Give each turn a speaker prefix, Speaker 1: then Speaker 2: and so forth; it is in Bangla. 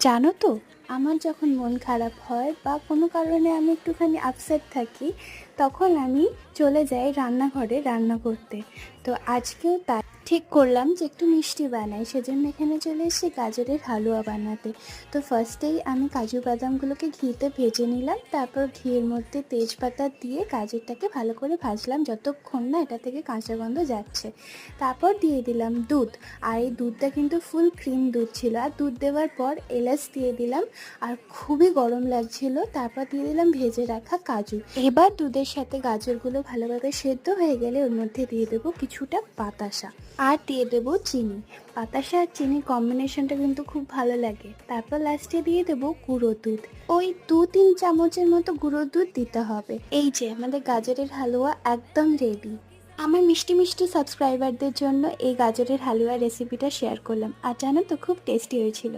Speaker 1: জানো তো, আমার যখন মন খারাপ হয় বা কোনো কারণে আমি একটুখানি আপসেট থাকি, তখন আমি চলে যাই রান্নাঘরে রান্না করতে। তো আজকেও তাই ঠিক করলাম যে একটু মিষ্টি বানাই, সেজন্য এখানে চলে এসেছি গাজরের হালুয়া বানাতে। তো ফার্স্টেই আমি কাজু বাদামগুলোকে ঘিতে ভেজে নিলাম, তারপর ঘিয়ের মধ্যে তেজপাতা দিয়ে গাজরটাকে ভালো করে ভাজলাম যতক্ষণ না এটা থেকে কাঁচা গন্ধ যাচ্ছে। তারপর দিয়ে দিলাম দুধ, আর এই দুধটা কিন্তু ফুল ক্রিম দুধ ছিল। আর দুধ দেওয়ার পর এলাচ দিয়ে দিলাম, আর খুবই গরম লাগছিল। তারপর দিয়ে দিলাম ভেজে রাখা কাজু। এবার দুধের সাথে গাজরগুলো ভালোভাবে সেদ্ধ হয়ে গেলে ওর মধ্যে দিয়ে দেবো কিছুটা বাতাসা, আর দিয়ে দেবো চিনি। বাতাসা আর চিনির কম্বিনেশনটা কিন্তু খুব ভালো লাগে। তারপর লাস্টে দিয়ে দেবো গুঁড়ো দুধ, ওই 2-3 চামচের মতো গুঁড়ো দুধ দিতে হবে। এই যে আমাদের গাজরের হালুয়া একদম রেডি। আমার মিষ্টি মিষ্টি সাবস্ক্রাইবারদের জন্য এই গাজরের হালুয়া রেসিপিটা শেয়ার করলাম, আর জানো তো খুব টেস্টি হয়েছিল।